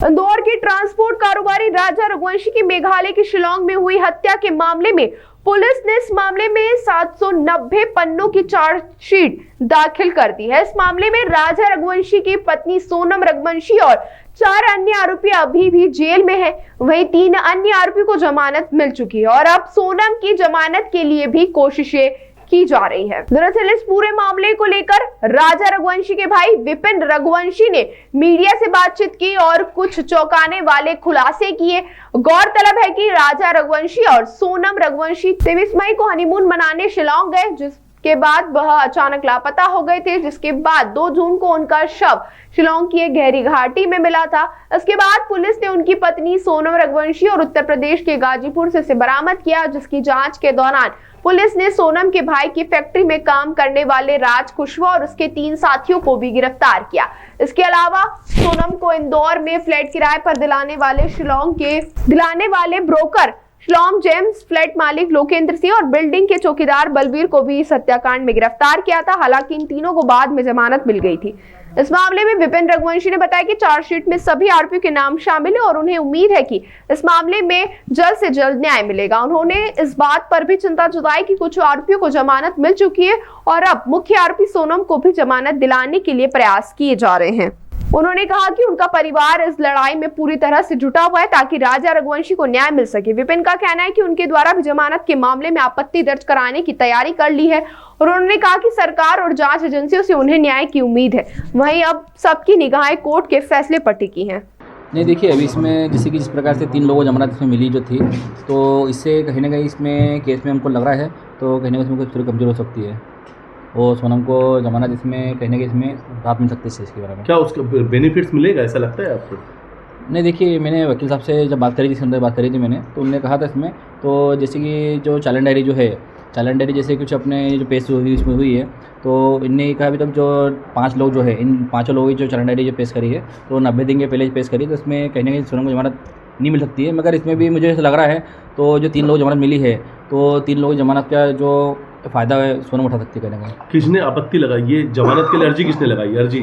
इंदौर के ट्रांसपोर्ट कारोबारी राजा रघुवंशी की मेघालय के शिलांग में हुई हत्या के मामले में पुलिस ने इस मामले में 790 पन्नों की चार्जशीट दाखिल कर दी है। इस मामले में राजा रघुवंशी की पत्नी सोनम रघुवंशी और 4 अन्य आरोपी अभी भी जेल में हैं। वहीं 3 अन्य आरोपी को जमानत मिल चुकी है और अब सोनम की जमानत के लिए भी कोशिशें की जा रही है। दरअसल इस पूरे मामले को लेकर राजा रघुवंशी के भाई विपिन रघुवंशी ने मीडिया से बातचीत की और कुछ चौंकाने वाले खुलासे किए। गौरतलब है कि राजा रघुवंशी और सोनम रघुवंशी 23 मई को हनीमून मनाने शिलांग गए, जिसके बाद वह अचानक लापता हो गए थे, जिसके बाद 2 जून को उनका शव शिलांग की एक गहरी घाटी में मिला था। इसके बाद पुलिस ने उनकी पत्नी सोनम रघुवंशी और उत्तर प्रदेश के गाजीपुर से बरामद किया, जिसकी जांच के दौरान पुलिस ने सोनम के भाई की फैक्ट्री में काम करने वाले राज कुशवाहा और उसके 3 साथियों को भी गिरफ्तार किया। इसके अलावा सोनम को इंदौर में फ्लैट किराए पर दिलाने वाले ब्रोकर शिलांग जेम्स, फ्लैट मालिक लोकेंद्र सिंह और बिल्डिंग के चौकीदार बलवीर को भी इस हत्याकांड में गिरफ्तार किया था। हालांकि इन तीनों को बाद में जमानत मिल गई थी। इस मामले में विपिन रघुवंशी ने बताया कि चार्जशीट में सभी आरोपियों के नाम शामिल है और उन्हें उम्मीद है कि इस मामले में जल्द से जल्द न्याय मिलेगा। उन्होंने इस बात पर भी चिंता जताई कि कुछ आरोपियों को जमानत मिल चुकी है और अब मुख्य आरोपी सोनम को भी जमानत दिलाने के लिए प्रयास किए जा रहे हैं। उन्होंने कहा कि उनका परिवार इस लड़ाई में पूरी तरह से जुटा हुआ है ताकि राजा रघुवंशी को न्याय मिल सके। विपिन का कहना है कि उनके द्वारा भी जमानत के मामले में आपत्ति दर्ज कराने की तैयारी कर ली है और उन्होंने कहा कि सरकार और जांच एजेंसियों से उन्हें न्याय की उम्मीद है। वहीं अब सबकी निगाहें कोर्ट के फैसले पर टिकी हैं। नहीं, देखिए, अभी इसमें जैसे कि जिस प्रकार से 3 लोगों को जमानत इसमें मिली जो थी, तो इससे कहीं ना कहीं इसमें केस में हमको लग रहा है तो कहीं ना कहीं इसमें कुछ थोड़ी कमजोर हो सकती है और सोनम को जमानत इसमें कहीं ना कहीं इसमें राहत मिल सकती है इसके बारे में। क्या उसका बेनिफिट्स मिलेगा, ऐसा लगता है आपको? नहीं, देखिए, मैंने वकील साहब से जब बात करी, जिसके अंदर बात करी थी मैंने, तो उन्होंने कहा था इसमें तो जैसे कि जो चालान डायरी जो है, चालान डायरी जैसे कुछ अपने जो पेश हुई इसमें हुई है, तो इनने कहा अभी तक जो 5 लोग जो है, इन 5 लोगों की जो चालान डायरी जो पेश करी है तो 90 दिन के पहले पेश करी, तो इसमें कहीं ना कहीं सोनम को जमानत नहीं मिल सकती है। मगर इसमें भी मुझे ऐसा लग रहा है तो जो 3 लोग जमानत मिली है तो 3 लोगों की जमानत का जो फ़ायदा है सोनम उठा सकती है। कहने का किसने आपत्ति लगाई, ये जमानत के लिए अर्जी किसने लगाई? अर्जी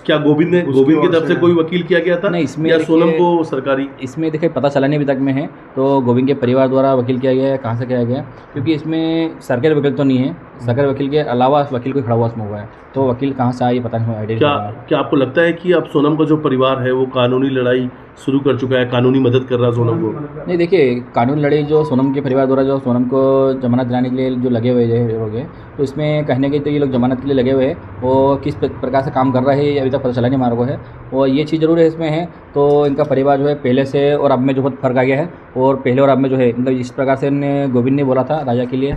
क्या गोविंद की तरफ से कोई वकील किया गया था? नहीं, इसमें या सोनम को सरकारी? इसमें देखिए पता चला नहीं अभी तक में है, तो गोविंद के परिवार द्वारा वकील किया गया है, कहाँ से किया गया, क्योंकि इसमें सरकारी वकील तो नहीं है, सरकारी वकील के अलावा वकील कोई खड़ा हुआ इसमें हुआ है, तो वकील कहाँ से आया ये पता नहीं आइडिया। क्या आपको लगता है कि अब सोनम का जो परिवार है वो कानूनी लड़ाई शुरू कर चुका है, कानूनी मदद कर रहा है सोनम को? नहीं, देखिए, कानूनी लड़ाई जो सोनम के परिवार द्वारा जो सोनम को जमानत दिलाने के लिए जो लगे हुए लोग हैं, तो इसमें कहने के तो ये लोग जमानत के लिए लगे हुए हैं और किस प्रकार से काम कर रहे हैं अभी तक पता चला नहीं हमारे को है। और ये चीज़ ज़रूर है इसमें है, तो इनका परिवार जो है पहले से और अब में जो बहुत फर्क आ गया है, और पहले और अब में जो है मतलब इस प्रकार से गोविंद ने बोला था राजा के लिए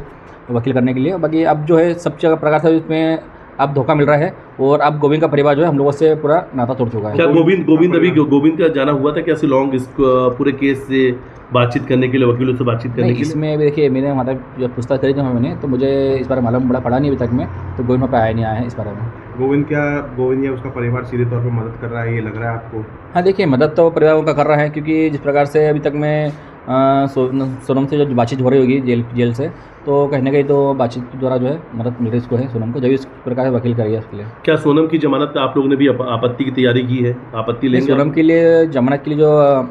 वकील करने के लिए, बाकी अब जो है सब जगह प्रकार से इसमें अब धोखा मिल रहा है और अब गोविंद का परिवार जो है हम लोगों से पूरा नाता तोड़ चुका है। क्या गोविंद का जाना हुआ था क्या शिलांग इस पूरे केस से बातचीत करने के लिए, वकीलों से बातचीत करने के लिए? इसमें देखिए, मैंने मतलब जब पूछताछ करी थी मैंने, तो मुझे इस बारे में मालूम पड़ा नहीं अभी तक में, तो गोविंद वहाँ पे आया नहीं आया है इस बारे में। गोविंद या उसका परिवार सीधे तौर पर मदद कर रहा है, ये लग रहा है आपको? हाँ, देखिए, मदद तो परिवार का कर रहा है, क्योंकि जिस प्रकार से अभी तक में सोनम से जो बातचीत हो रही होगी जेल से, तो कहीं ना कहीं तो बातचीत द्वारा जो है मदद मिल रही इसको है सोनम को, जब इस प्रकार से वकील करिए उसके लिए। क्या सोनम की जमानत पे आप लोगों ने भी आपत्ति की तैयारी की है? आपत्ति लेंगे सोनम के लिए जमानत के लिए जो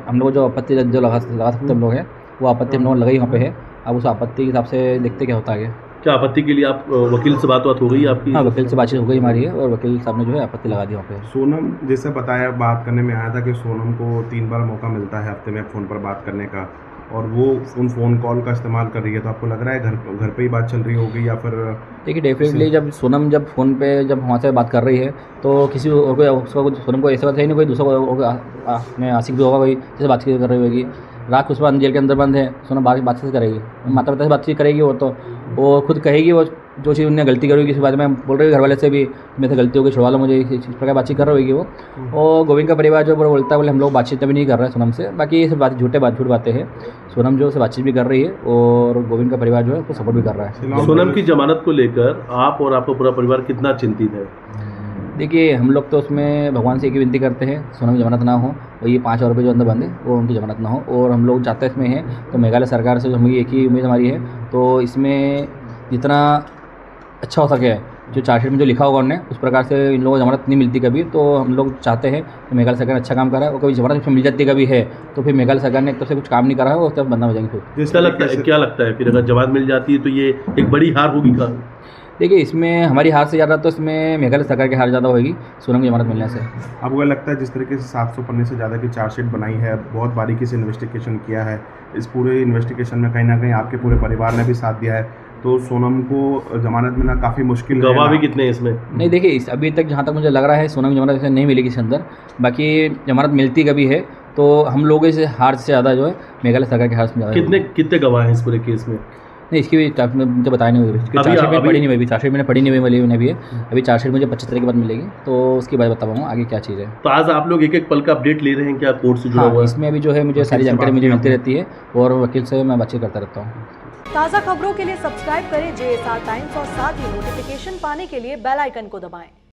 हम लोग जो आपत्ति जो लगा सकते हम लोग हैं, वो आपत्ति हम लोग लगाई वहाँ पे है। अब उस आपत्ति के हिसाब से देखते क्या होता है आगे। क्या आपत्ति के लिए आप वकील से बात हो गई आपकी? हाँ, वकील से बातचीत हो गई हमारी है और वकील साहब ने जो है आपत्ति लगा दी वहाँ पे। सोनम जैसे बताया, बात करने में आया था कि सोनम को 3 बार मौका मिलता है हफ्ते में फ़ोन पर बात करने का, और वो उन फ़ोन कॉल का इस्तेमाल कर रही है, तो आपको लग रहा है घर पे ही बात चल रही होगी या फिर? देखिए, डेफिनेटली जब सोनम जब फ़ोन पे जब वहाँ से बात कर रही है तो किसी और को सोनम को ऐसा बात है नहीं, कोई दूसरा अपने आशिक भी होगा, कोई जैसे बातचीत कर रही होगी। रात कुछ जेल के अंदर बंद है, सोनम बातचीत करेगी, माता पिता से बातचीत करेगी, वो खुद कहेगी वो जो चीज़ उन्होंने गलती करी होगी, इस बारे में बोल रही है घर वाले से भी, मेरे से गलती होगी, छुड़वा लो मुझे, इस प्रकार बातचीत कर रही होगी वो। और गोविंद का परिवार जो बोलता है बोले हम लोग बातचीत अभी नहीं कर रहे हैं सोनम से, बाकी ये सब बात झूठ बातें हैं। सोनम जो से बातचीत भी कर रही है और गोविंद का परिवार जो है उसको सपोर्ट भी कर रहा है। सोनम की जमानत को लेकर आप और आपका पूरा परिवार कितना चिंतित है? देखिए, हम लोग तो उसमें भगवान से एक ही विनती करते हैं सोनम की जमानत ना हो, और ये 5 आरोपी जो अंदर बंद है वो उनकी जमानत ना हो, और हम लोग चाहते इसमें हैं तो मेघालय सरकार से हमें एक ही उम्मीद हमारी है, तो इसमें जितना अच्छा हो सके जो चार्जशीट में जो लिखा होगा उन्होंने उस प्रकार से इन लोगों को जमानत नहीं मिलती कभी। तो हम लोग चाहते हैं कि मेघालय सरकार ने अच्छा काम करा है, और कभी जमानत उसमें मिल जाती कभी है तो फिर मेघालय सरकार ने एक तरफ से कुछ काम नहीं करा है और तब बंदा हो जाएंगे फिर। क्या लगता है फिर अगर जमानत मिल जाती है तो ये एक बड़ी हार होगी का? देखिए, इसमें हमारी हार से ज़्यादा तो इसमें मेघालय सरकार की हार ज़्यादा होगी सोनम की जमानत मिलने से। आपको क्या लगता है जिस तरीके से 700 पन्ने से ज़्यादा की चार्जशीट बनाई है, बहुत बारीकी से इन्वेस्टिगेशन किया है, इस पूरे इन्वेस्टिगेशन में कहीं ना कहीं आपके पूरे परिवार ने भी साथ दिया है, तो सोनम को जमानत मिलना काफ़ी मुश्किल है? गवाह भी कितने हैं इसमें? नहीं, देखिए अभी तक जहाँ तक मुझे लग रहा है सोनम की जमानत नहीं मिलेगी इसके अंदर। बाकी जमानत मिलती कभी है तो हम लोगों से हार से ज़्यादा जो है मेघालय सरकार के हार से ज़्यादा। कितने गवाह हैं इस पूरे केस में? नहीं, इसकी भी मुझे बताया नहीं हुई, चार्जशीट में पढ़ी नहीं हुई, चार्जशीट मैंने पढ़ी नहीं हुई मैंने भी है। अभी चार्जशीट मुझे 25 तारीख के बाद मिलेगी तो उसके बाद बता पाऊँगा आगे क्या चीज़ है। तो आज आप लोग एक एक पल का अपडेट ले रहे हैं क्या कोर्ट से जुड़ा हाँ, हुआ है? इसमें अभी जो है मुझे सारी जानकारी मुझे मिलती रहती है और वकील से मैं बातचीत करता रहता हूँ। ताज़ा खबरों के लिए सब्सक्राइब करें JSR टाइम्स और साथ ही नोटिफिकेशन पाने के लिए बेल आइकन को दबाएं।